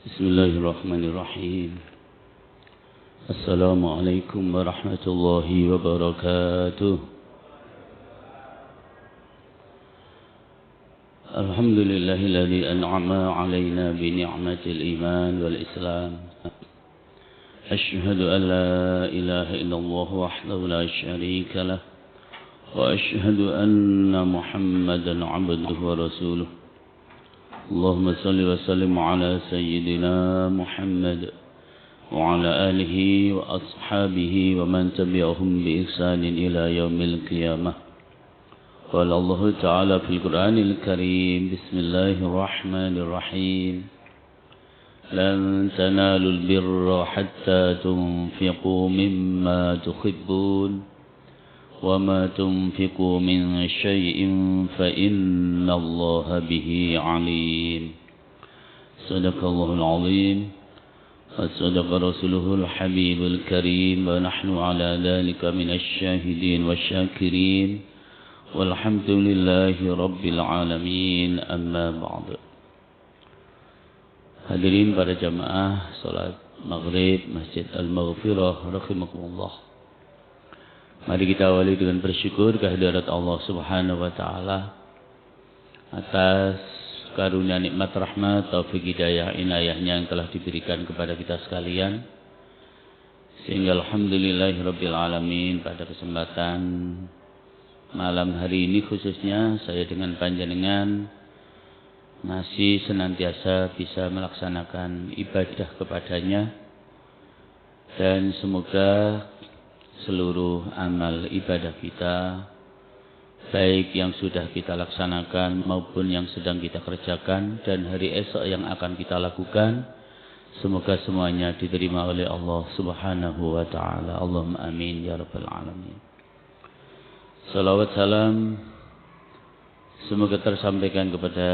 Bismillahirrahmanirrahim. Assalamualaikum warahmatullahi wabarakatuh. Alhamdulillahilladzi an'ama 'alaina bi ni'matil iman wal islam. Asyhadu an la ilaha illallah wahdahu la syarika lah wa asyhadu anna Muhammadan 'abduhu wa rasuluh. Allahumma salli wa sallim ala sayyidina Muhammad wa ala alihi wa ashabihi wa man tabi'ahum bi ihsanin ila yaumil qiyamah. Qala Allah Ta'ala fil Qur'anil Karim, Bismillahirrahmanirrahim. Lan tanalul birra hatta tunfiqu mimma tuhibbun وَمَا تُنْفِقُوا مِنْ شَيْءٍ فَإِنَّ اللَّهَ بِهِ عَلِيمٌ. صدق الله العظيم وصدق رسوله الحبيب الكريم ونحن على ذلك من الشاهدين والشاكرين والحمد لله رب العالمين. أما بعد. Hadirin para jamaah salat maghrib Masjid Al-Maghfirah rahimakumullah. Mari kita awali dengan bersyukur kehadirat Allah Subhanahu wa taala atas karunia nikmat rahmat, taufik hidayah, inayahnya yang telah diberikan kepada kita sekalian. Sehingga alhamdulillahirabbil alamin pada kesempatan malam hari ini khususnya saya dengan panjenengan masih senantiasa bisa melaksanakan ibadah kepadanya, dan semoga seluruh amal ibadah kita, baik yang sudah kita laksanakan maupun yang sedang kita kerjakan dan hari esok yang akan kita lakukan, semoga semuanya diterima oleh Allah Subhanahu wa taala. Allahumma amin ya rabbal alamin. Salawat salam semoga tersampaikan kepada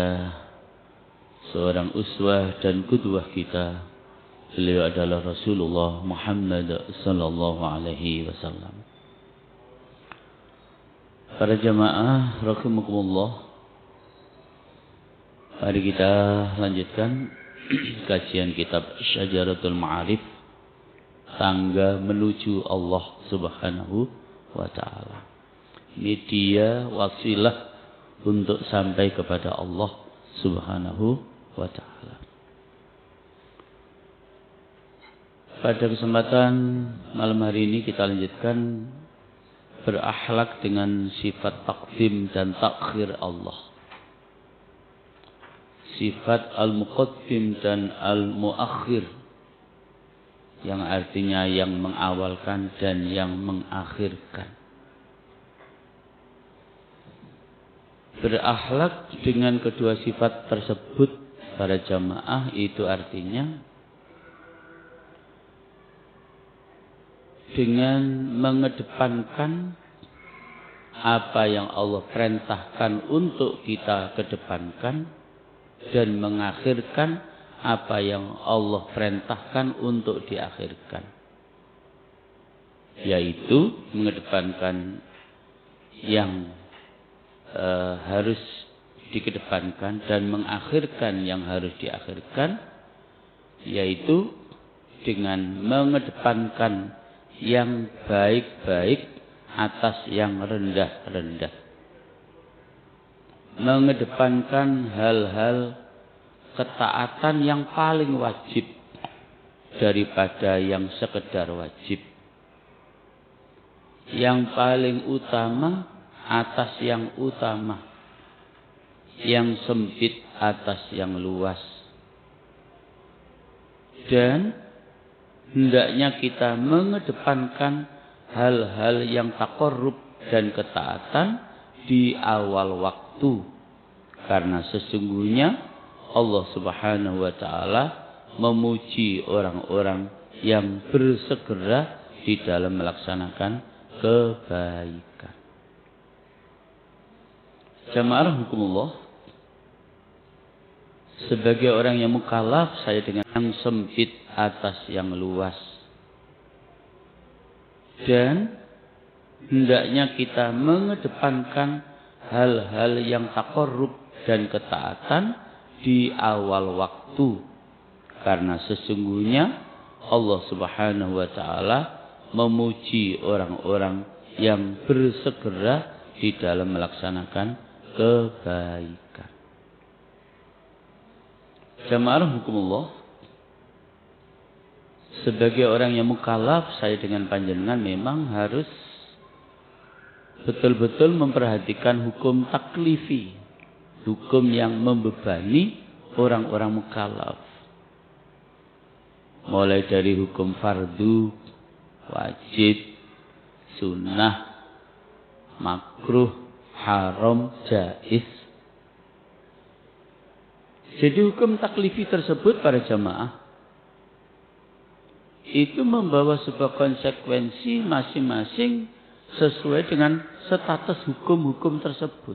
seorang uswah dan qudwah kita. Beliau adalah Rasulullah Muhammad sallallahu alaihi wasallam. Para jamaah rahimakumullah, mari kita lanjutkan kajian kitab Syajaratul Ma'arif, tangga menuju Allah Subhanahu wa taala. Ini dia wasilah untuk sampai kepada Allah Subhanahu wa taala. Pada kesempatan malam hari ini kita lanjutkan berakhlak dengan sifat takdim dan takhir Allah. Sifat al-muqaddim dan al-muakhir, yang artinya yang mengawalkan dan yang mengakhirkan. Berakhlak dengan kedua sifat tersebut para jamaah itu artinya dengan mengedepankan apa yang Allah perintahkan untuk kita kedepankan dan mengakhirkan apa yang Allah perintahkan untuk diakhirkan, yaitu mengedepankan yang harus dikedepankan dan mengakhirkan yang harus diakhirkan, yaitu dengan mengedepankan yang baik-baik atas yang rendah-rendah, mengedepankan hal-hal ketaatan yang paling wajib daripada yang sekedar wajib, yang paling utama atas yang utama, yang sempit atas yang luas. Dan hendaknya kita mengedepankan hal-hal yang taqarrub dan ketaatan di awal waktu, karena sesungguhnya Allah Subhanahu wa taala memuji orang-orang yang bersegera di dalam melaksanakan kebaikan. Jamaah rahimakumullah, sebagai orang yang mukallaf, saya dengan yang sempit atas yang luas, dan hendaknya kita mengedepankan hal-hal yang taqarrub dan ketaatan di awal waktu, Karena sesungguhnya Allah Subhanahu wa taala memuji orang-orang yang bersegera di dalam melaksanakan kebaikan. Jamaah rahimakumullah, sebagai orang yang mukallaf, saya dengan panjenengan memang harus betul-betul memperhatikan hukum taklifi, hukum yang membebani orang-orang mukallaf. Mulai dari hukum fardu, wajib, sunnah, makruh, haram, jaiz. Jadi hukum taklifi tersebut para jamaah itu membawa sebuah konsekuensi masing-masing sesuai dengan status hukum-hukum tersebut.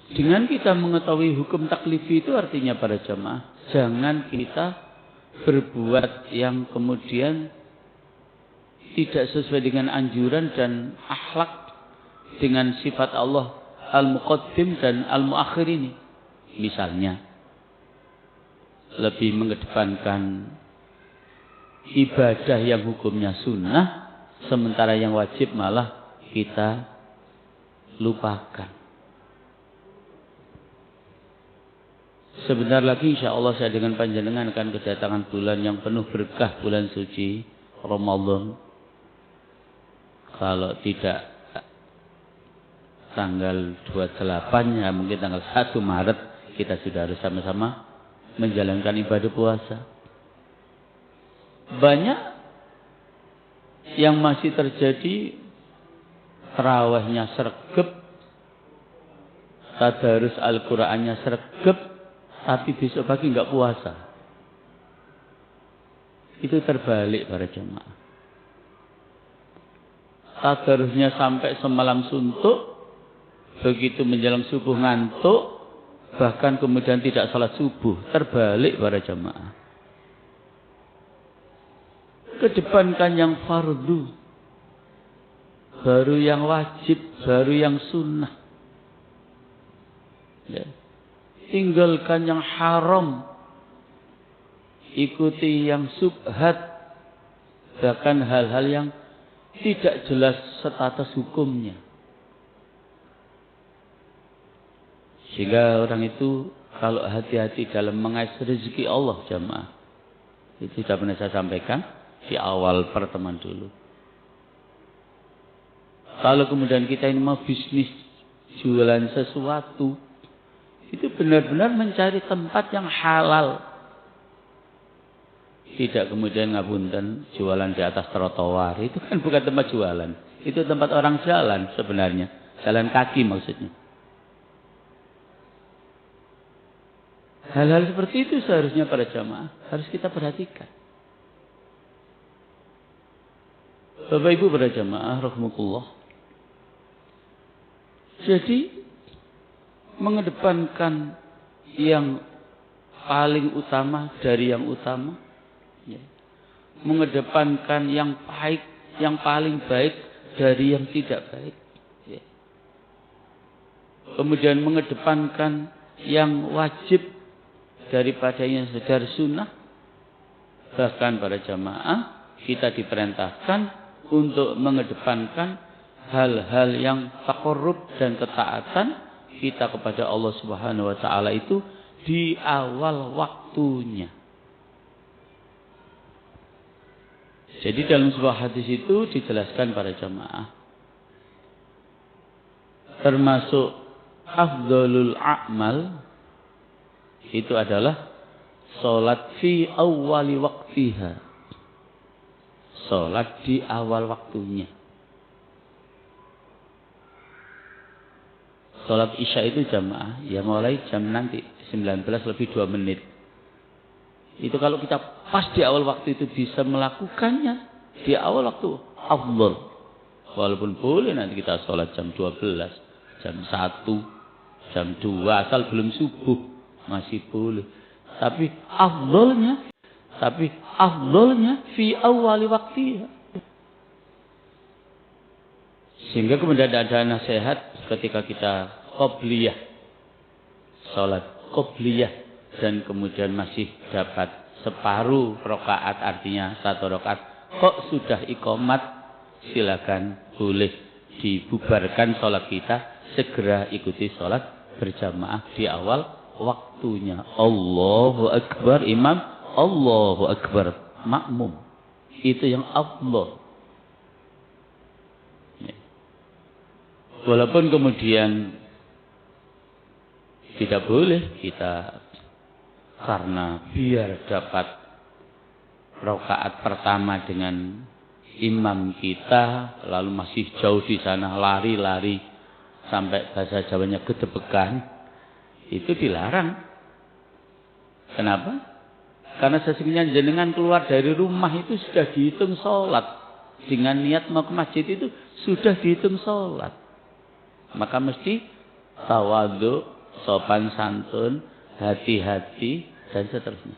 Dengan kita mengetahui hukum taklifi itu artinya para jamaah, jangan kita berbuat yang kemudian tidak sesuai dengan anjuran dan akhlak dengan sifat Allah Al-Muqaddim dan Al-Muakhir ini. Misalnya, lebih mengedepankan ibadah yang hukumnya sunnah, sementara yang wajib malah kita lupakan. Sebentar lagi insya Allah saya dengan panjenengan akan kedatangan bulan yang penuh berkah, bulan suci Ramadan. Kalau tidak tanggal 28 ya mungkin tanggal 1 Maret kita sudah harus sama-sama menjalankan ibadah puasa. Banyak yang masih terjadi tarawihnya sregep, tadarus Al-Qur'annya sregep, tapi besok pagi enggak puasa. Itu terbalik para jemaah. Tadarusnya sampai semalam suntuk, begitu menjelang subuh ngantuk, bahkan kemudian tidak salat subuh. Terbalik para jemaah. Kedepankan yang fardu, baru yang wajib, baru yang sunnah. Ya. Tinggalkan yang haram, ikuti yang subhat, bahkan hal-hal yang tidak jelas status hukumnya. Sehingga orang itu kalau hati-hati dalam mengais rezeki Allah jamaah. Itu sudah pernah saya sampaikan di awal pertemuan dulu. Kalau kemudian kita ini mau bisnis jualan sesuatu, itu benar-benar mencari tempat yang halal. Tidak kemudian ngapunten jualan di atas trotoar. Itu kan bukan tempat jualan. Itu tempat orang jalan sebenarnya. Jalan kaki maksudnya. Hal-hal seperti itu seharusnya para jamaah harus kita perhatikan. Bapak Ibu para jamaah rahimakumullah. Jadi mengedepankan yang paling utama dari yang utama, ya. Mengedepankan yang baik, yang paling baik dari yang tidak baik, ya. Kemudian mengedepankan yang wajib daripada yang sekedar sunnah. Bahkan para jamaah kita diperintahkan untuk mengedepankan hal-hal yang taqarrub dan ketaatan kita kepada Allah Subhanahu wa taala itu di awal waktunya. Jadi dalam sebuah hadis itu dijelaskan para jamaah termasuk afdhalul a'mal itu adalah salat fi awwali waqtiha. Salat di awal waktunya. Salat Isya itu jamaah ya mulai jam nanti 19 lebih 2 menit. Itu kalau kita pas di awal waktu itu bisa melakukannya di awal waktu afdal. Walaupun boleh nanti kita salat jam 12, jam 1, jam 2 asal belum subuh masih boleh. Tapi afdalnya fi awwali waktiha. Sehingga kemudian ada nasihat ketika kita qobliyah, salat qobliyah dan kemudian masih dapat separuh rakaat, artinya 1 rakaat, kok sudah iqamat, silakan boleh dibubarkan sholat kita, segera ikuti sholat berjamaah di awal waktunya. Allahu Akbar imam, Allahu Akbar makmum. Itu yang afdal. Walaupun kemudian tidak boleh kita karena biar dapat rakaat pertama dengan imam kita, lalu masih jauh di sana lari-lari sampai bahasa Jawanya gedebekan, itu dilarang. Kenapa? Karena sesungguhnya jenengan keluar dari rumah itu sudah dihitung sholat. Dengan niat mau ke masjid itu sudah dihitung sholat. Maka mesti tawadhu, sopan santun, hati-hati, dan seterusnya.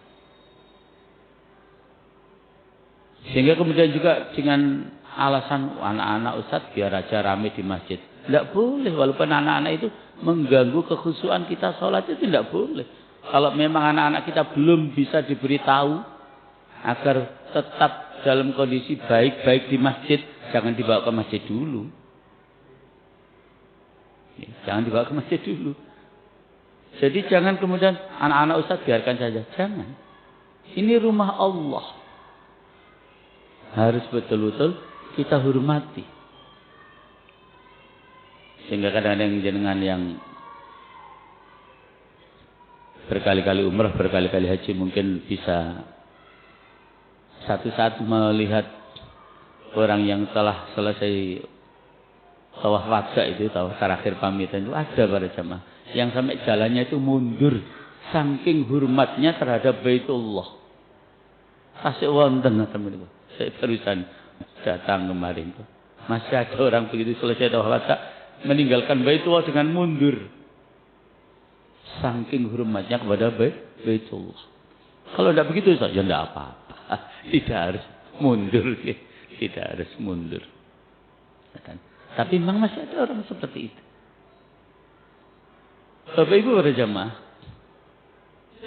Sehingga kemudian juga dengan alasan anak-anak Ustadz biar aja rame di masjid. Tidak boleh, walaupun anak-anak itu mengganggu kekhusyuan kita sholat itu tidak boleh. Kalau memang anak-anak kita belum bisa diberitahu agar tetap dalam kondisi baik-baik di masjid, jangan dibawa ke masjid dulu. Jangan dibawa ke masjid dulu. Jadi jangan kemudian anak-anak Ustaz biarkan saja. Jangan. Ini rumah Allah. Harus betul-betul kita hormati. Sehingga kadang-kadang jenengan yang berkali-kali umrah, berkali-kali haji mungkin bisa satu saat melihat orang yang telah selesai tawaf wada itu, tawaf terakhir pamitan itu, ada para jamaah yang sampai jalannya itu mundur saking hormatnya terhadap Baitullah. Kasih wonten teman-teman. Saya barusan datang kemarin tuh. Masih ada orang begitu selesai tawaf wada meninggalkan Baitullah dengan mundur. Saking hormatnya kepada Baitullah. Kalau tidak begitu saja tidak apa-apa. Tidak harus mundur. Tidak harus mundur. Tapi memang masih ada orang seperti itu. Bapak Ibu para jamaah.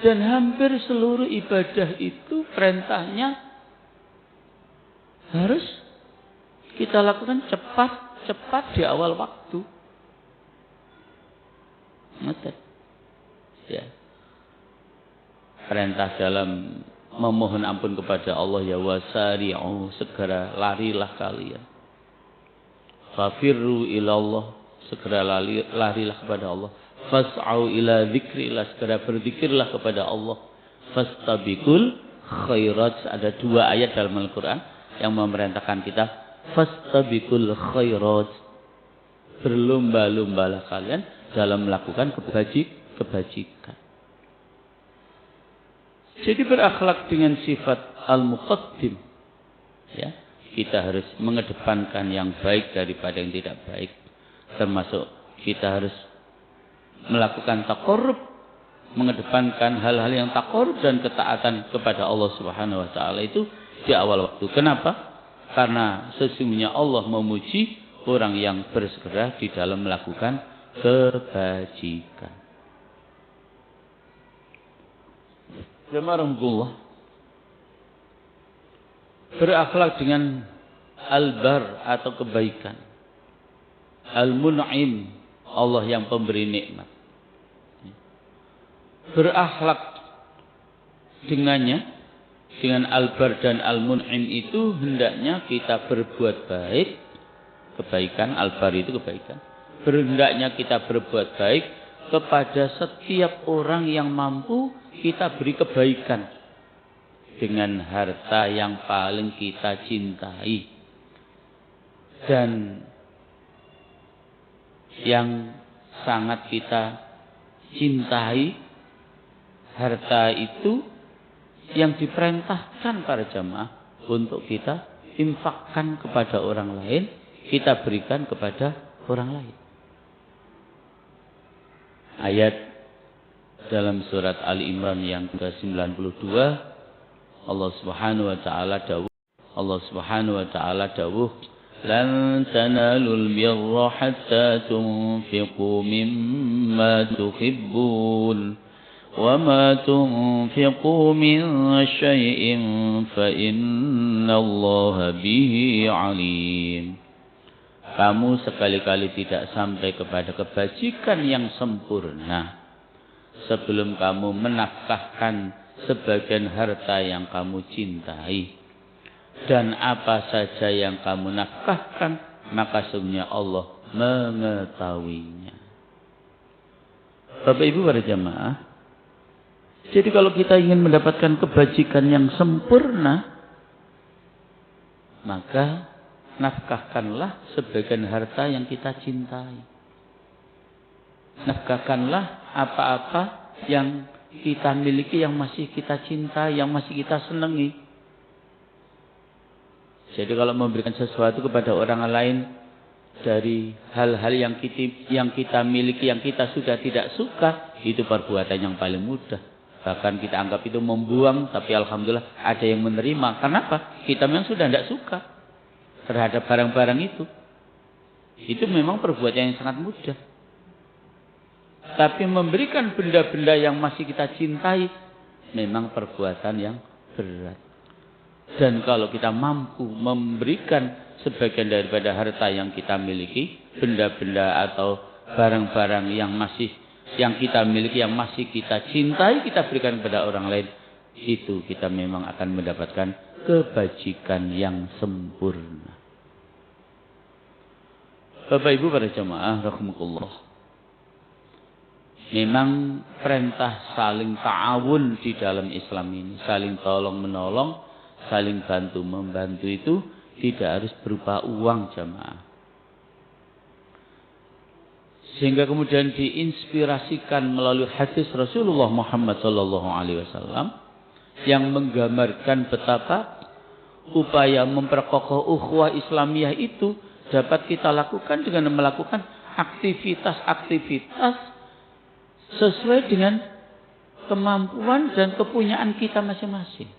Dan hampir seluruh ibadah itu perintahnya harus kita lakukan cepat di awal waktu. Ngerti? Ya. Perintah dalam memohon ampun kepada Allah, ya wasari'u, segera larilah kalian. Fafirru ilallah, segera larilah kepada Allah. Fas'au ila dzikrillah, segera berzikirlah kepada Allah. Fastabiqul khairat, ada 2 ayat dalam Al-Qur'an yang memerintahkan kita fastabiqul khairat, berlomba-lombalah kalian dalam melakukan kebajikan. Jadi berakhlak dengan sifat al-muqaddim, ya. Kita harus mengedepankan yang baik daripada yang tidak baik. Termasuk kita harus melakukan taqarrub, mengedepankan hal-hal yang taqarrub dan ketaatan kepada Allah Subhanahu wa taala itu di awal waktu. Kenapa? Karena sesungguhnya Allah memuji orang yang bersegera di dalam melakukan kebajikan. Jazakumullah. Berakhlak dengan al-bar atau kebaikan. Al-mun'im, Allah yang pemberi nikmat. Berakhlak dengannya, dengan al-bar dan al-mun'im itu hendaknya kita berbuat baik. Kebaikan, al-bar itu kebaikan. Hendaknya kita berbuat baik kepada setiap orang yang mampu kita beri kebaikan. Dengan harta yang paling kita cintai. Dan yang sangat kita cintai, harta itu yang diperintahkan para jamaah untuk kita infakkan kepada orang lain, kita berikan kepada orang lain. Ayat dalam surat Ali Imran yang ke-92, Allah Subhanahu wa taala dawuh, lan tanalul birra hatta tunfiqu mimma tuhibbun وَمَا تُنْفِقُوا مِنْ شَيْءٍ فَإِنَّ اللَّهَ بِهِ عَلِيمٌ. Kamu sekali-kali tidak sampai kepada kebajikan yang sempurna sebelum kamu menafkahkan sebagian harta yang kamu cintai. Dan apa saja yang kamu nafkahkan, maka sesungguhnya Allah mengetahuinya. Bapak Ibu para jamaah, jadi kalau kita ingin mendapatkan kebajikan yang sempurna, maka nafkahkanlah sebagian harta yang kita cintai. Nafkahkanlah apa-apa yang kita miliki, yang masih kita cintai, yang masih kita senangi. Jadi kalau memberikan sesuatu kepada orang lain dari hal-hal yang kita miliki, yang kita sudah tidak suka, itu perbuatan yang paling mudah. Bahkan kita anggap itu membuang, tapi alhamdulillah ada yang menerima. Kenapa? Kita memang sudah tidak suka terhadap barang-barang itu. Itu memang perbuatan yang sangat mudah. Tapi memberikan benda-benda yang masih kita cintai, memang perbuatan yang berat. Dan kalau kita mampu memberikan sebagian daripada harta yang kita miliki, benda-benda atau barang-barang yang kita miliki, yang masih kita cintai, kita berikan kepada orang lain, itu kita memang akan mendapatkan kebajikan yang sempurna. Bapak Ibu para jamaah rahimakumullah, memang perintah saling ta'awun di dalam Islam ini, saling tolong menolong, saling bantu membantu, itu tidak harus berupa uang jamaah. Sehingga kemudian diinspirasikan melalui hadis Rasulullah Muhammad SAW yang menggambarkan betapa upaya memperkokoh ukhuwah Islamiyah itu dapat kita lakukan dengan melakukan aktivitas-aktivitas sesuai dengan kemampuan dan kepunyaan kita masing-masing.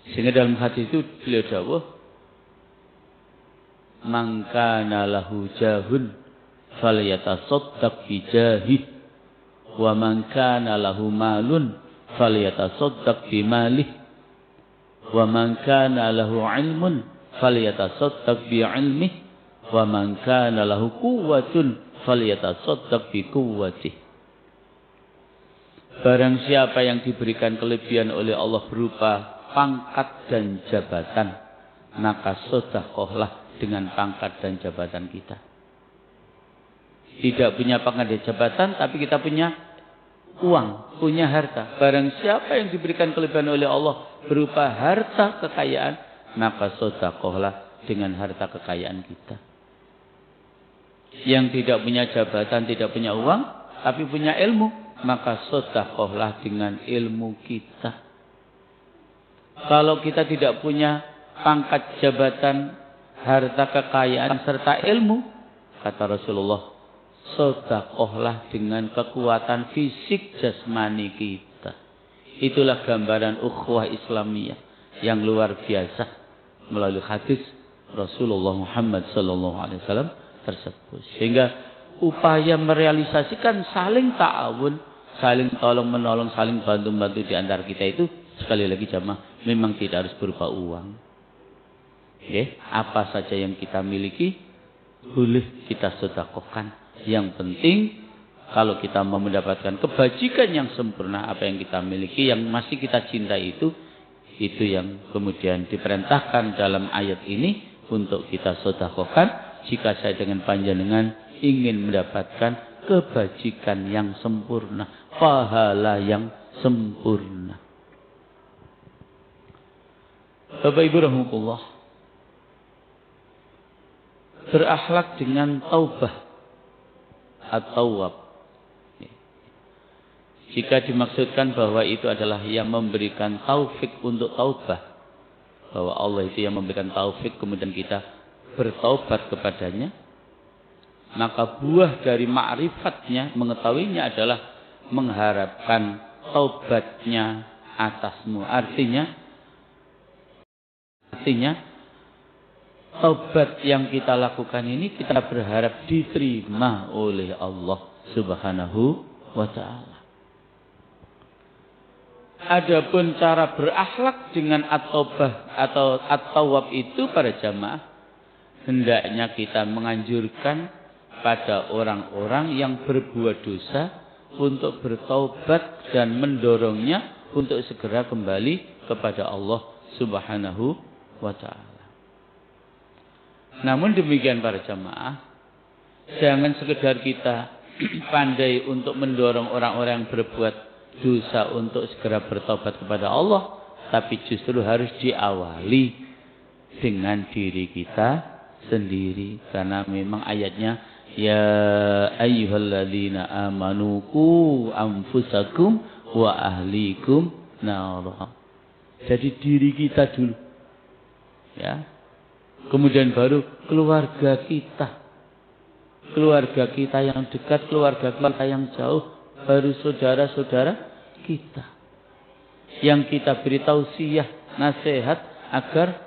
Sehingga dalam hadis itu beliau dawuh, man kana lahu jahun falyatasaddaq bi jahih, wa man kana lahu malun falyatasaddaq bi malih, wa man kana lahu ilmun falyatasaddaq bi ilmih, wa man kana lahu quwwatun falyatasaddaq bi quwwatih. Barang siapa yang diberikan kelebihan oleh Allah berupa pangkat dan jabatan, maka sedekahlah dengan pangkat dan jabatan kita. Tidak punya pangkat dan jabatan, tapi kita punya uang, punya harta. Barang siapa yang diberikan kelebihan oleh Allah berupa harta kekayaan, maka sedekahlah dengan harta kekayaan kita. Yang tidak punya jabatan, tidak punya uang, tapi punya ilmu, maka sedekahlah dengan ilmu kita. Kalau kita tidak punya pangkat, jabatan, harta kekayaan serta ilmu, kata Rasulullah, sedekahlah dengan kekuatan fisik jasmani kita. Itulah gambaran ukhuwah Islamiyah yang luar biasa melalui hadis Rasulullah Muhammad SAW tersebut. Sehingga upaya merealisasikan saling ta'awun, saling tolong menolong, saling bantu membantu di antara kita itu, sekali lagi jamaah, memang tidak harus berupa uang. Apa saja yang kita miliki boleh kita sedekahkan. Yang penting kalau kita mau mendapatkan kebajikan yang sempurna, apa yang kita miliki, yang masih kita cintai, itu yang kemudian diperintahkan dalam ayat ini untuk kita sedekahkan. Jika saya dengan panjenengan ingin mendapatkan kebajikan yang sempurna, pahala yang sempurna. Bapak Ibu rahimahullah, berakhlak dengan taubah at-tawwab. Jika dimaksudkan bahwa itu adalah yang memberikan taufik untuk taubah, bahwa Allah itu yang memberikan taufik kemudian kita bertaubat kepadanya, maka buah dari ma'rifatnya, mengetahuinya, adalah mengharapkan taubatnya atasmu. Artinya taubat yang kita lakukan ini kita berharap diterima oleh Allah Subhanahu wa ta'ala. Adapun cara berakhlak dengan at-taubah atau at-tawwab itu para jamaah, hendaknya kita menganjurkan pada orang-orang yang berbuat dosa untuk bertaubat dan mendorongnya untuk segera kembali kepada Allah Subhanahu wa ta'ala. Namun demikian para jamaah, jangan sekedar kita pandai untuk mendorong orang-orang yang berbuat dosa untuk segera bertobat kepada Allah, tapi justru harus diawali dengan diri kita sendiri, karena memang ayatnya ya ayyuhalladzina amanu qu anfusakum wa ahlikum nar. Jadi diri kita dulu, ya, kemudian baru keluarga kita yang dekat, keluarga kita yang jauh, baru saudara-saudara kita yang kita beri tausiah, nasihat agar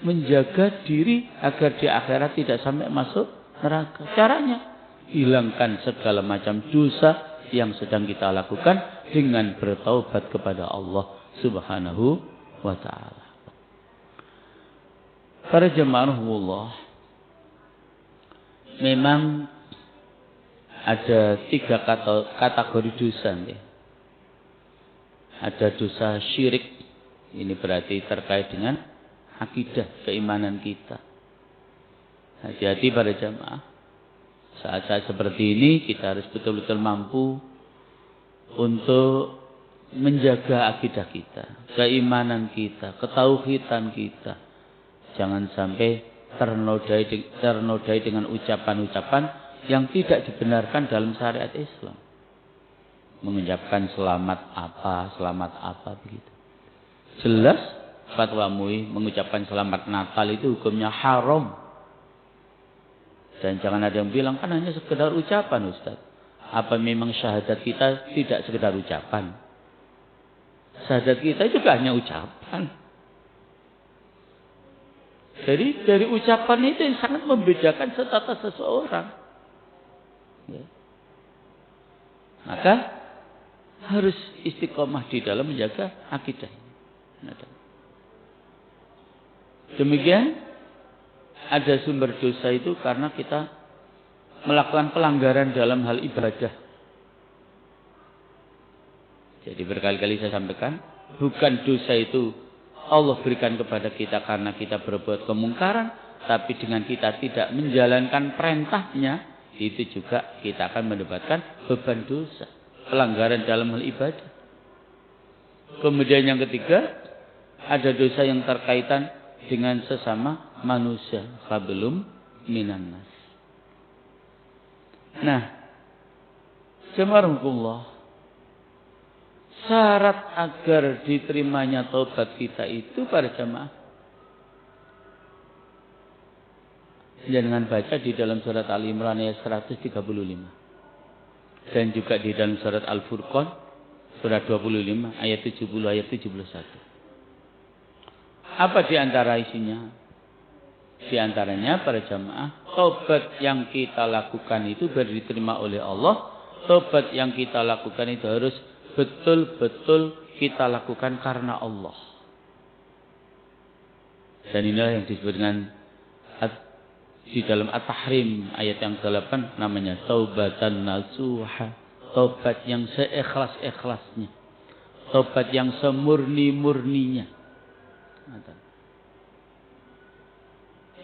menjaga diri agar di akhirat tidak sampai masuk neraka. Caranya hilangkan segala macam dosa yang sedang kita lakukan dengan bertaubat kepada Allah Subhanahu wa ta'ala. Para jemaah Allah, memang ada 3 kategori dosa. Ada dosa syirik. Ini berarti terkait dengan akidah, keimanan kita. Hati-hati para jamaah. Saat-saat seperti ini kita harus betul-betul mampu untuk menjaga akidah kita, keimanan kita, ketauhidan kita. Jangan sampai ternodai dengan ucapan-ucapan yang tidak dibenarkan dalam syariat Islam. Mengucapkan selamat apa begitu. Jelas fatwa MUI mengucapkan selamat Natal itu hukumnya haram. Dan jangan ada yang bilang kan hanya sekedar ucapan Ustaz. Apa memang syahadat kita tidak sekedar ucapan? Syahadat kita juga hanya ucapan. Jadi dari ucapan itu yang sangat membedakan status seseorang. Ya. Maka harus istiqomah di dalam menjaga akidah. Demikian ada sumber dosa itu karena kita melakukan pelanggaran dalam hal ibadah. Jadi berkali-kali saya sampaikan, bukan dosa itu Allah berikan kepada kita karena kita berbuat kemungkaran, tapi dengan kita tidak menjalankan perintahnya, itu juga kita akan mendapatkan beban dosa, pelanggaran dalam hal ibadah. Kemudian yang ketiga, ada dosa yang terkaitan dengan sesama manusia, sebelum minan nas. Nah, jemaah, syarat agar diterimanya taubat kita itu para jemaah, jangan baca di dalam surat Al-Imran ayat 135. Dan juga di dalam surat Al-Furqan surat 25 ayat 70 ayat 71. Apa di antara isinya? Di antaranya para jamaah, taubat yang kita lakukan itu biar diterima oleh Allah. Taubat yang kita lakukan itu harus betul-betul kita lakukan karena Allah. Dan inilah yang disebut dengan di dalam At-Tahrim ayat yang ke-8 namanya taubatan nasuha, taubat yang seikhlas-ikhlasnya, taubat yang semurni-murninya.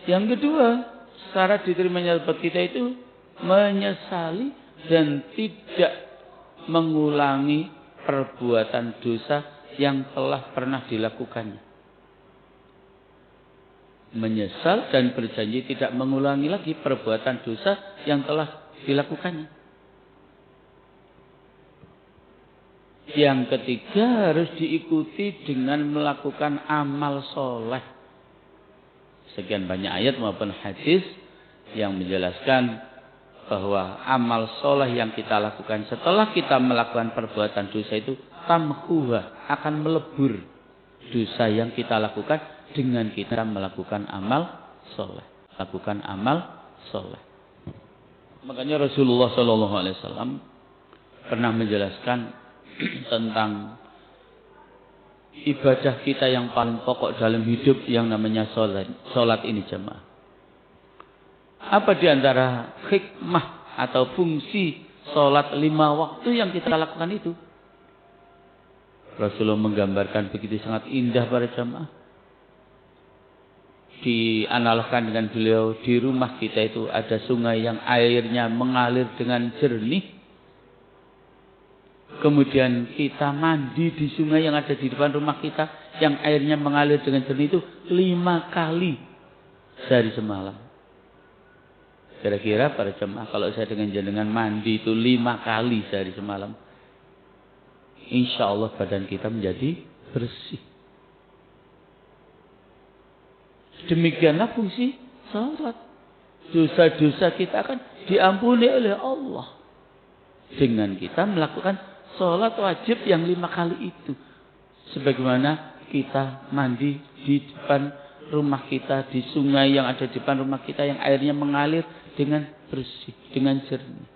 Yang kedua, syarat diterimanya taubat kita itu menyesali dan tidak mengulangi perbuatan dosa yang telah pernah dilakukannya. Menyesal dan berjanji tidak mengulangi lagi perbuatan dosa yang telah dilakukannya. Yang ketiga harus diikuti dengan melakukan amal soleh. Sekian banyak ayat maupun hadis yang menjelaskan bahwa amal soleh yang kita lakukan setelah kita melakukan perbuatan dosa itu tamhuha, akan melebur dosa yang kita lakukan dengan kita melakukan amal soleh. Lakukan amal soleh. Makanya Rasulullah Shallallahu Alaihi Wasallam pernah menjelaskan tentang ibadah kita yang paling pokok dalam hidup yang namanya sholat. Sholat ini jemaah. Apa di antara hikmah atau fungsi sholat 5 waktu yang kita lakukan itu? Rasulullah menggambarkan begitu sangat indah para jemaah. Dianalogkan dengan beliau, di rumah kita itu ada sungai yang airnya mengalir dengan jernih. Kemudian kita mandi di sungai yang ada di depan rumah kita yang airnya mengalir dengan jernih itu 5 kali sehari semalam. Kira-kira para jemaah kalau saya dengan jenengan mandi itu 5 kali sehari semalam, insya Allah badan kita menjadi bersih. Demikianlah fungsi salat. Dosa-dosa kita akan diampuni oleh Allah dengan kita melakukan salat wajib yang 5 kali itu. Sebagaimana kita mandi di depan rumah kita, di sungai yang ada di depan rumah kita yang airnya mengalir dengan bersih, dengan jernih.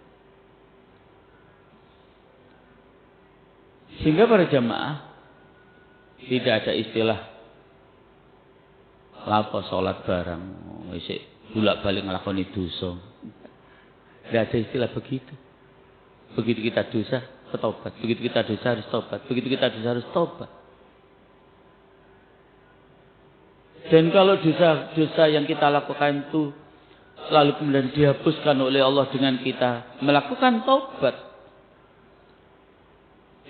Sehingga para jamaah tidak ada istilah lapo sholat barang, isik bolak-balik nglakoni dosa. Tidak ada istilah begitu. Begitu kita dosa, bertobat. Begitu kita dosa harus tobat. Begitu kita dosa harus tobat. Dan kalau dosa-dosa yang kita lakukan itu lalu kemudian dihapuskan oleh Allah dengan kita melakukan tobat,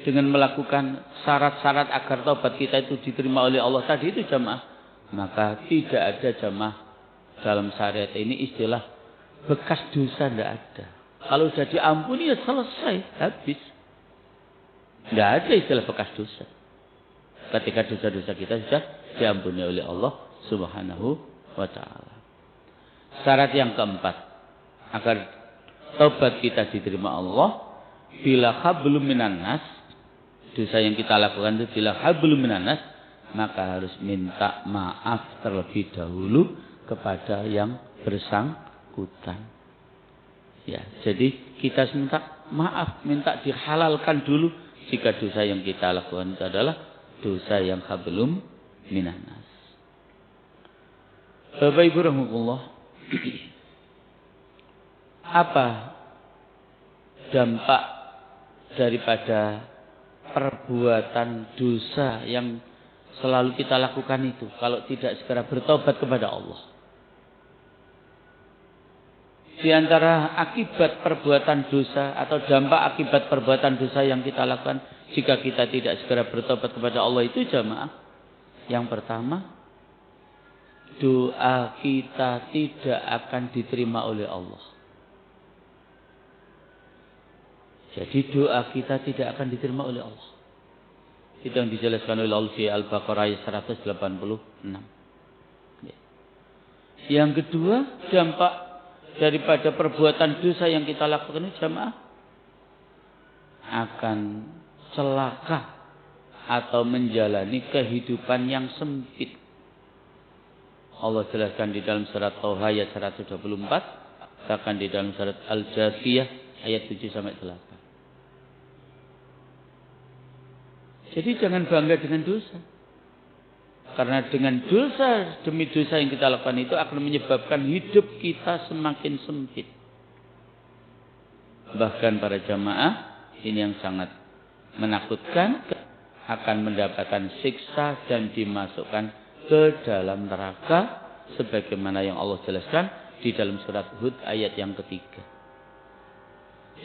dengan melakukan syarat-syarat agar tobat kita itu diterima oleh Allah tadi itu jamaah, maka tidak ada jamaah dalam syariat ini istilah bekas dosa, tidak ada. Kalau sudah diampuni ya selesai, habis. Tidak ada istilah bekas dosa. Ketika dosa-dosa kita sudah diampuni oleh Allah Subhanahu wa ta'ala. Syarat yang keempat agar taubat kita diterima Allah, bila hablum minan nas, dosa yang kita lakukan itu bila hablum minan nas, maka harus minta maaf terlebih dahulu kepada yang bersangkutan. Ya, jadi kita minta maaf, minta dihalalkan dulu jika dosa yang kita lakukan itu adalah dosa yang hablum minan nas. Bapak Ibu rahimahullah, apa dampak daripada perbuatan dosa yang selalu kita lakukan itu kalau tidak segera bertobat kepada Allah? Di antara akibat perbuatan dosa atau dampak akibat perbuatan dosa yang kita lakukan jika kita tidak segera bertobat kepada Allah itu jamaah, yang pertama, doa kita tidak akan diterima oleh Allah. Jadi doa kita tidak akan diterima oleh Allah. Itu yang dijelaskan oleh Allah di Al-Baqarah ayat 186. Yang kedua, dampak daripada perbuatan dosa yang kita lakukan ini jamaah akan celaka atau menjalani kehidupan yang sempit. Allah jelaskan di dalam surat Thaha ayat 124, bahkan di dalam surat Al-Jathiyah ayat 7 sampai 8. Jadi jangan bangga dengan dosa. Karena dengan dosa demi dosa yang kita lakukan itu akan menyebabkan hidup kita semakin sempit. Bahkan para jamaah, ini yang sangat menakutkan, akan mendapatkan siksa dan dimasukkan ke dalam neraka sebagaimana yang Allah jelaskan di dalam surat Hud ayat yang ketiga.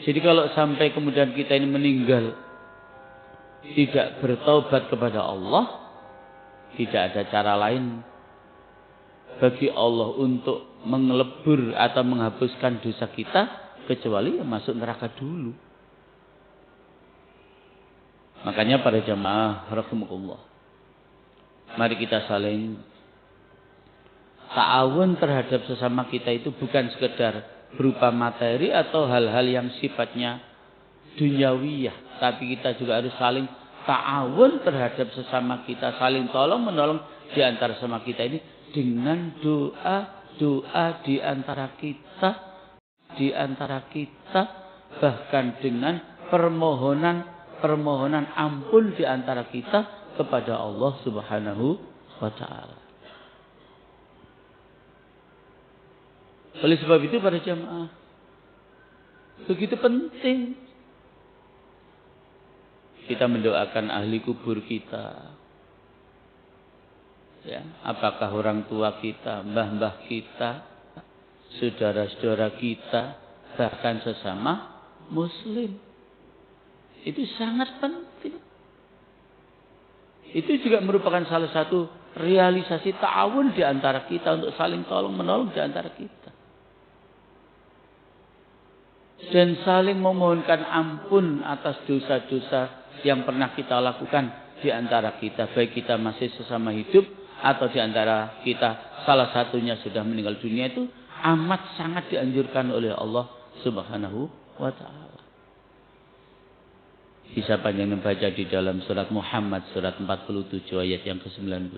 Jadi kalau sampai kemudian kita ini meninggal tidak bertaubat kepada Allah, tidak ada cara lain bagi Allah untuk mengelebur atau menghapuskan dosa kita kecuali masuk neraka dulu. Makanya para jamaah rahimakumullah, mari kita saling ta'awun terhadap sesama kita itu bukan sekedar berupa materi atau hal-hal yang sifatnya duniawiyah, tapi kita juga harus saling ta'awun terhadap sesama kita, saling tolong menolong di antara sesama kita ini dengan doa di antara kita di antara kita, bahkan dengan permohonan ampun di antara kita kepada Allah Subhanahu wa taala. Oleh sebab itu para jamaah, begitu penting kita mendoakan ahli kubur kita. Ya, apakah orang tua kita, mbah-mbah kita, saudara-saudara kita, bahkan sesama muslim. Itu sangat penting. Itu juga merupakan salah satu realisasi ta'awun di antara kita untuk saling tolong-menolong di antara kita. Dan saling memohonkan ampun atas dosa-dosa yang pernah kita lakukan di antara kita. Baik kita masih sesama hidup atau di antara kita salah satunya sudah meninggal dunia, itu amat sangat dianjurkan oleh Allah Subhanahu wa ta'ala. Bisa panjang membaca di dalam surat Muhammad surat 47 ayat yang ke-19.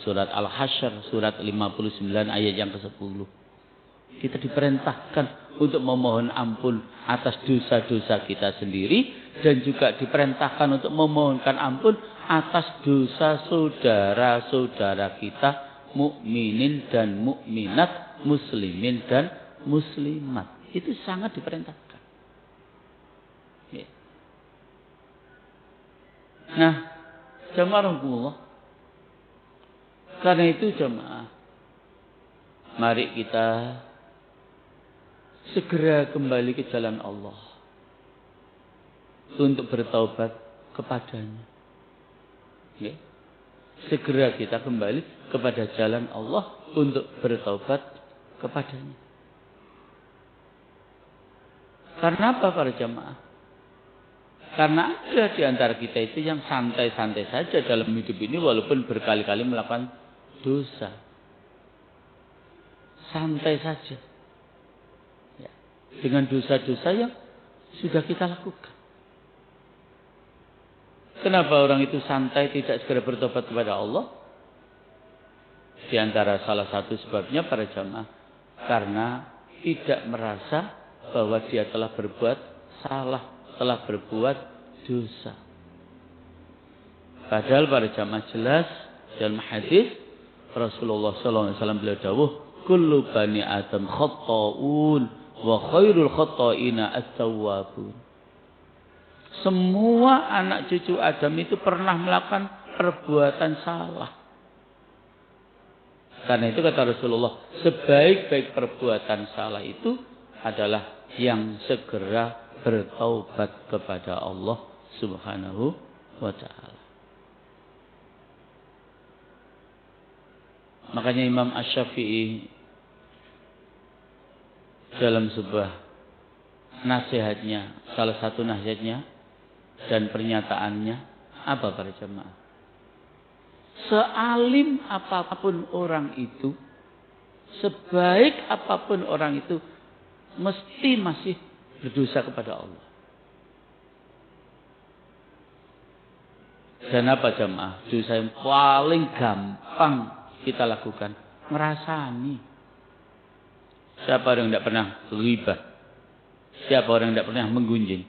Surat Al-Hasyr surat 59 ayat yang ke-10. Kita diperintahkan untuk memohon ampun atas dosa-dosa kita sendiri, dan juga diperintahkan untuk memohonkan ampun atas dosa saudara-saudara kita, mukminin dan mukminat, muslimin dan muslimat. Itu sangat diperintahkan. Ya. Nah, jamaah Allah, karena itu jamaah, mari kita segera kembali ke jalan Allah untuk bertaubat kepadanya. Ya. Segera kita kembali kepada jalan Allah untuk bertaubat kepadanya. Karena apa para jamaah? Karena ada di antara kita itu yang santai-santai saja dalam hidup ini walaupun berkali-kali melakukan dosa. Santai saja. Ya. Dengan dosa-dosa yang sudah kita lakukan. Kenapa orang itu santai tidak segera bertobat kepada Allah? Di antara salah satu sebabnya para jamaah, karena tidak merasa bahwa dia telah berbuat salah, telah berbuat dosa. Padahal para jamaah jelas dalam hadis Rasulullah SAW beliau dawuh, kullu bani Adam khata'un wa khairul khata'ina at-tawwabun. Semua anak cucu Adam itu pernah melakukan perbuatan salah. Karena itu kata Rasulullah, sebaik-baik perbuatan salah itu adalah yang segera bertaubat kepada Allah Subhanahu wa ta'ala. Makanya Imam Asy-Syafi'i dalam sebuah nasihatnya, salah satu nasihatnya dan pernyataannya, apa para jemaah? Sealim apapun orang itu, sebaik apapun orang itu, mesti masih berdosa kepada Allah. Dan apa jemaah? Dosa yang paling gampang kita lakukan, ngerasani. Siapa orang yang tidak pernah ghibah? Siapa orang yang tidak pernah menggunjing?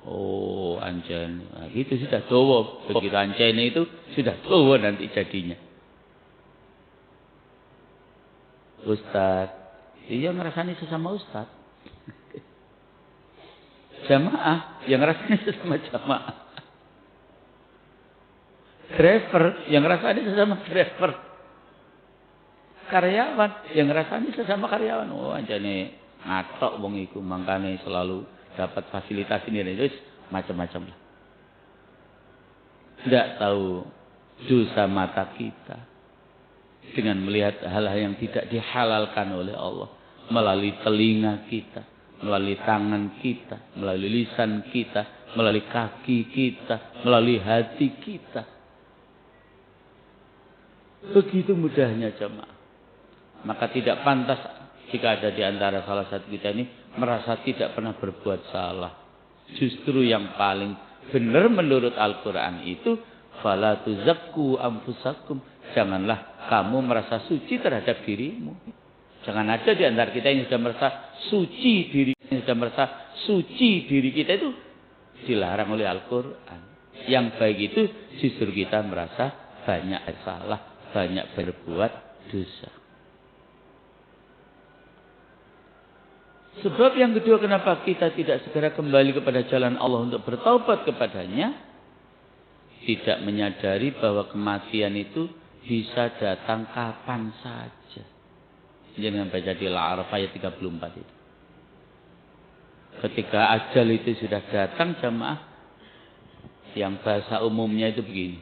Oh, anjen. Nah, itu sudah tua. Begitu anjen itu sudah tua nanti jadinya. Ustaz, iya ngerasani sesama ustaz. Jamaah yang ngerasani sesama jamaah. Driver yang ngerasani sesama driver. Karyawan yang ngerasani sesama karyawan. Oh, anjane ngatok wong iku mangkane selalu dapat fasilitas ini dan itu macam-macam lah. Tidak tahu dosa mata kita dengan melihat hal-hal yang tidak dihalalkan oleh Allah melalui telinga kita, melalui tangan kita, melalui lisan kita, melalui kaki kita, melalui hati kita. Begitu mudahnya jemaah. Maka tidak pantas jika ada di antara salah satu kita ini merasa tidak pernah berbuat salah. Justru yang paling benar menurut Al-Quran itu, fala tuzakku anfusakum. Janganlah kamu merasa suci terhadap dirimu. Jangan ada di antara kita yang sudah merasa suci diri, yang sudah merasa suci diri kita itu dilarang oleh Al-Quran. Yang baik itu justru kita merasa banyak salah, banyak berbuat dosa. Sebab yang kedua kenapa kita tidak segera kembali kepada jalan Allah untuk bertaubat kepadanya, tidak menyadari bahwa kematian itu bisa datang kapan saja. Jangan baca di Al-A'raf ayat 34 itu. Ketika ajal itu sudah datang jamaah, yang bahasa umumnya itu begini.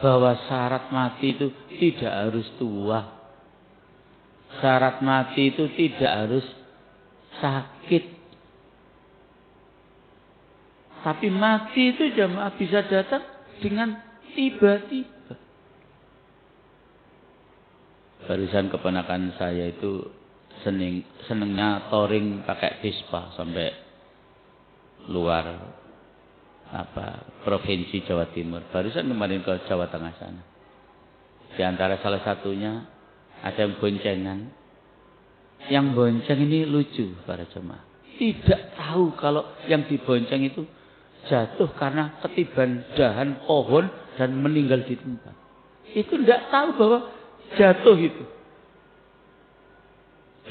Bahwa syarat mati itu tidak harus tua. Syarat mati itu tidak harus sakit. Tapi mati itu jamaah bisa datang dengan tiba-tiba. Barusan keponakan saya itu senengnya touring pakai Vespa sampai luar provinsi Jawa Timur. Barusan kemarin ke Jawa Tengah sana. Di antara salah satunya ada yang boncengan. Yang bonceng ini lucu para jemaah. Tidak tahu kalau yang dibonceng itu jatuh karena ketiban dahan pohon dan meninggal di tempat. Itu tidak tahu bahwa jatuh itu.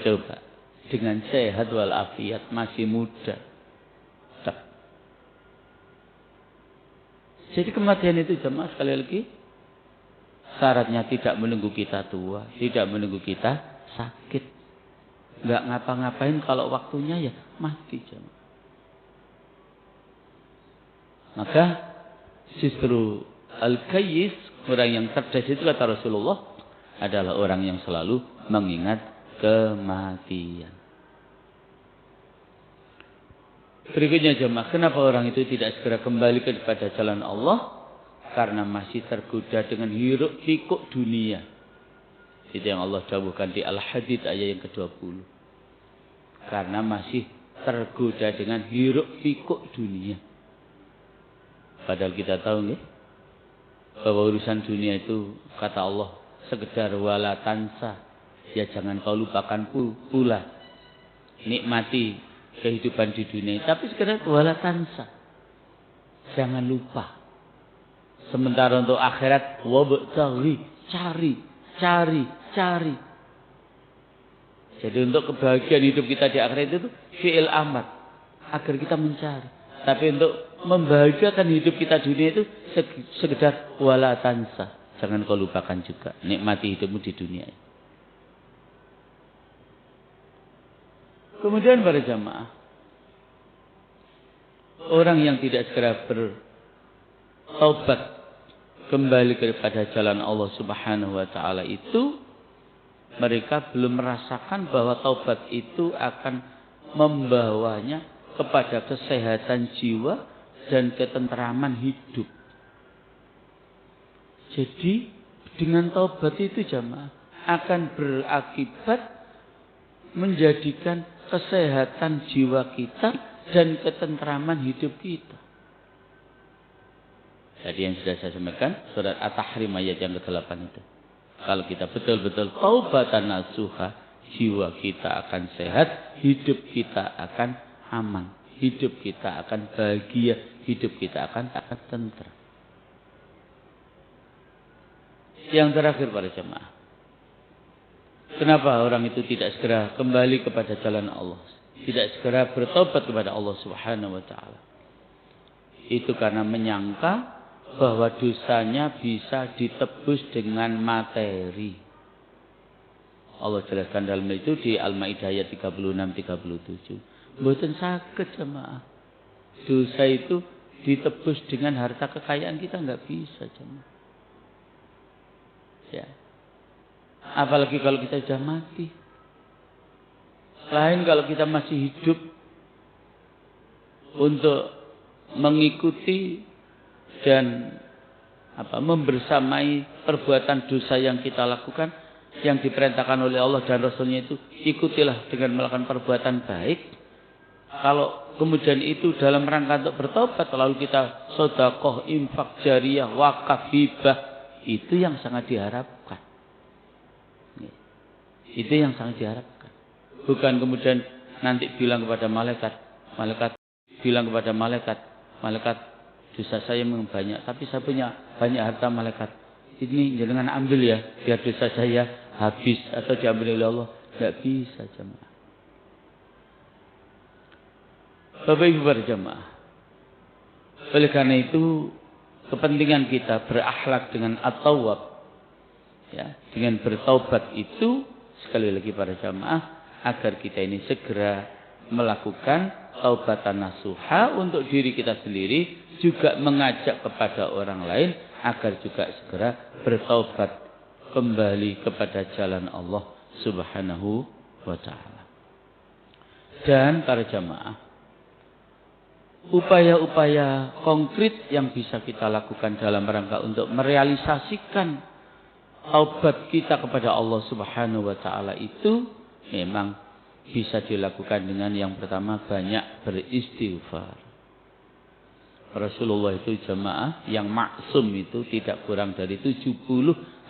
Coba dengan sehat walafiat masih muda. Jadi kematian itu jemaah sekali lagi syaratnya tidak menunggu kita tua, tidak menunggu kita sakit. Enggak ngapa-ngapain kalau waktunya ya mati jemaah. Maka justru al-kayyis, orang yang cerdas itu kata Rasulullah adalah orang yang selalu mengingat kematian. Berikutnya jemaah, kenapa orang itu tidak segera kembali kepada jalan Allah? Karena masih tergoda dengan hiruk pikuk dunia. Itu yang Allah dawuhkan di Al-Hadid ayat yang ke-20. Karena masih tergoda dengan hiruk pikuk dunia. Padahal kita tahu nggih bahwa urusan dunia itu kata Allah sekedar wala tansa. Ya jangan kau lupakan pula nikmati kehidupan di dunia. Tapi sekedar wala tansa. Jangan lupa. Sementara untuk akhirat wabtaghi, cari. Jadi untuk kebahagiaan hidup kita di akhirat itu fi'il amr agar kita mencari. Tapi untuk membahagiakan hidup kita di dunia itu sekedar wala tansa. Jangan kau lupakan juga nikmati hidupmu di dunia. Kemudian para jamaah, orang yang tidak segera bertaubat kembali kepada jalan Allah Subhanahu wa taala itu, mereka belum merasakan bahwa taubat itu akan membawanya kepada kesehatan jiwa dan ketentraman hidup. Jadi dengan taubat itu jamaah akan berakibat menjadikan kesehatan jiwa kita dan ketentraman hidup kita. Tadi yang sudah saya sampaikan surat At-Tahrim ayat yang ke-8 itu. Kalau kita betul-betul taubatan nasuha, jiwa kita akan sehat, hidup kita akan aman, hidup kita akan bahagia, hidup kita akan tentram. Yang terakhir para jemaah, kenapa orang itu tidak segera kembali kepada jalan Allah, tidak segera bertobat kepada Allah Subhanahu wa taala? Itu karena menyangka bahwa dosanya bisa ditebus dengan materi. Allah jelaskan dalam itu di Al-Maidah ayat 36-37. Mboten saged jemaah. Dosa itu ditebus dengan harta kekayaan kita enggak bisa jemaah. Ya. Apalagi kalau kita sudah mati. Lain kalau kita masih hidup untuk mengikuti dan membersamai perbuatan dosa yang kita lakukan, yang diperintahkan oleh Allah dan Rasulnya itu ikutilah dengan melakukan perbuatan baik. Kalau kemudian itu dalam rangka untuk bertobat, lalu kita sedekah, infak jariyah, wakaf, hibah, itu yang sangat diharapkan. Itu yang sangat diharapkan. Bukan kemudian nanti bilang kepada malaikat bilang kepada malaikat, dosa saya memang banyak, tapi saya punya banyak harta malaikat. Ini jangan ambil ya, biar dosa saya habis atau diambil oleh Allah. Tidak bisa jemaah. Bapak Ibu berjamaah. Oleh karena itu kepentingan kita berakhlak dengan at-tawwab, ya, dengan bertaubat itu sekali lagi para jamaah agar kita ini segera melakukan taubatan nasuha untuk diri kita sendiri, juga mengajak kepada orang lain agar juga segera bertaubat kembali kepada jalan Allah Subhanahu wa ta'ala. Dan para jamaah, upaya-upaya konkret yang bisa kita lakukan dalam rangka untuk merealisasikan taubat kita kepada Allah Subhanahu wa ta'ala itu memang bisa dilakukan dengan yang pertama banyak beristighfar. Rasulullah itu jamaah yang maksum itu tidak kurang dari 70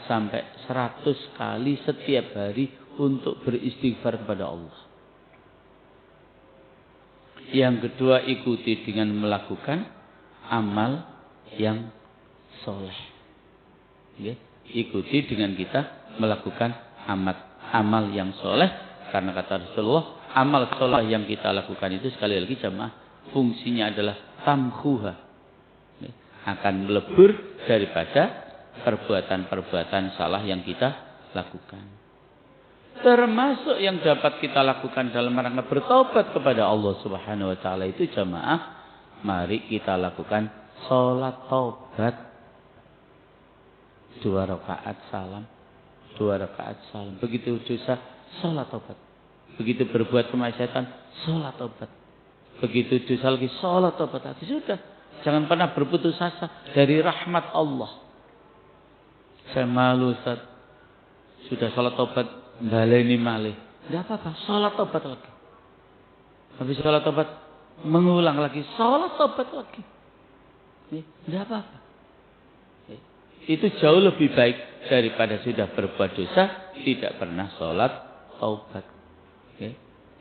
sampai 100 kali setiap hari untuk beristighfar kepada Allah. Yang kedua, ikuti dengan melakukan amal yang soleh. Ya, ikuti dengan kita melakukan amal yang soleh, karena kata Rasulullah, amal soleh yang kita lakukan itu sekali lagi jamaah fungsinya adalah tamhuha, ya, akan melebur daripada perbuatan-perbuatan salah yang kita lakukan. Termasuk yang dapat kita lakukan dalam rangka bertobat kepada Allah Subhanahu wa ta'ala itu jamaah, mari kita lakukan sholat taubat 2 rakaat salam. Begitu dosa, sholat taubat. Begitu berbuat kemaksiatan, sholat taubat. Begitu dosa lagi, sholat taubat lagi. Sudah, jangan pernah berputus asa dari rahmat Allah. Saya malu Ustaz, sudah sholat taubat baleni malih. Tidak apa-apa, sholat taubat lagi. Habis sholat taubat, mengulang lagi, sholat taubat lagi. Tidak apa-apa. Itu jauh lebih baik daripada sudah berbuat dosa, tidak pernah sholat taubat.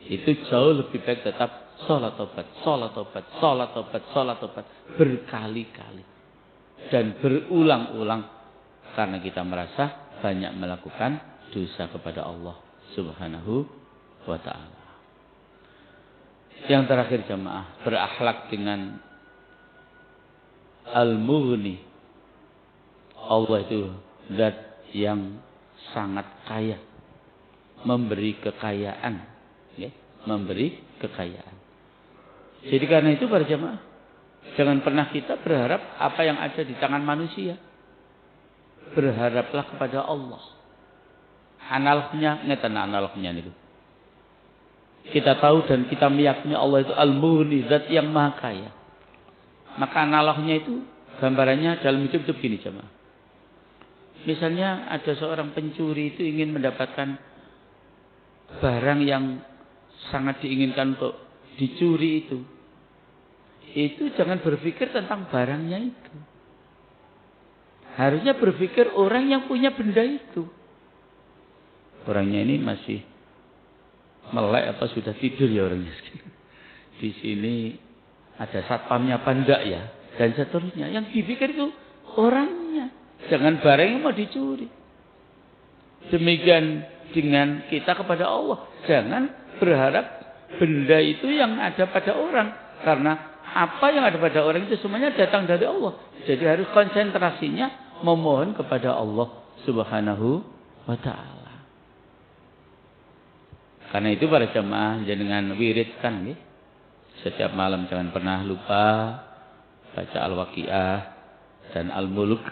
Itu jauh lebih baik tetap sholat taubat berkali-kali. Dan berulang-ulang. Karena kita merasa banyak melakukan dosa kepada Allah Subhanahu wa ta'ala. Yang terakhir jamaah, berakhlak dengan al-mughni. Allah itu zat yang sangat kaya, memberi kekayaan, ya, memberi kekayaan. Jadi karena itu para jamaah, jangan pernah kita berharap apa yang ada di tangan manusia. Berharaplah kepada Allah. Analognya, ngeten analognya niku. Kita tahu dan kita meyakini Allah itu al-mughni, zat yang maha kaya. Maka analognya itu gambarannya dalam hidup gini jemaah. Misalnya ada seorang pencuri itu ingin mendapatkan barang yang sangat diinginkan untuk dicuri itu. Itu jangan berpikir tentang barangnya itu. Harusnya berpikir orang yang punya benda itu. Orangnya ini masih melek atau sudah tidur ya orangnya. Di sini ada satpamnya apa enggak ya? Dan seterusnya. Yang dipikir itu orangnya. Jangan barang yang mau dicuri. Demikian dengan kita kepada Allah. Jangan berharap benda itu yang ada pada orang. Karena apa yang ada pada orang itu semuanya datang dari Allah. Jadi harus konsentrasinya memohon kepada Allah Subhanahu wa ta'ala. Karena itu para jemaah jangan wiridkan ya. Setiap malam jangan pernah lupa baca Al-Waqiah dan Al-Mulk.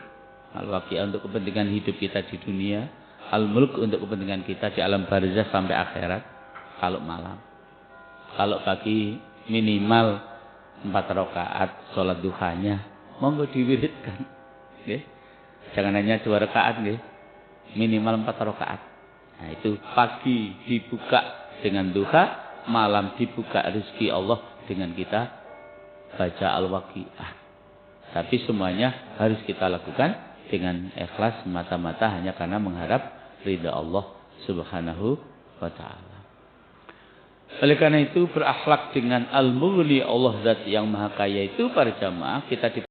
Al-Waqiah untuk kepentingan hidup kita di dunia, Al-Mulk untuk kepentingan kita di alam barzah sampai akhirat. Kalau malam, kalau pagi minimal 4 rakaat sholat duhanya, monggo diwiridkan. Okay? Jangan hanya 2 rakaat, okay? Minimal 4 rakaat. Nah itu pagi dibuka dengan duha, malam dibuka rezeki Allah dengan kita baca Al-Waqiah. Tapi semuanya harus kita lakukan dengan ikhlas semata-mata hanya karena mengharap ridha Allah Subhanahu wa ta'ala. Oleh karena itu berakhlak dengan Al-Mughni, Allah zat yang maha kaya itu para jamaah kita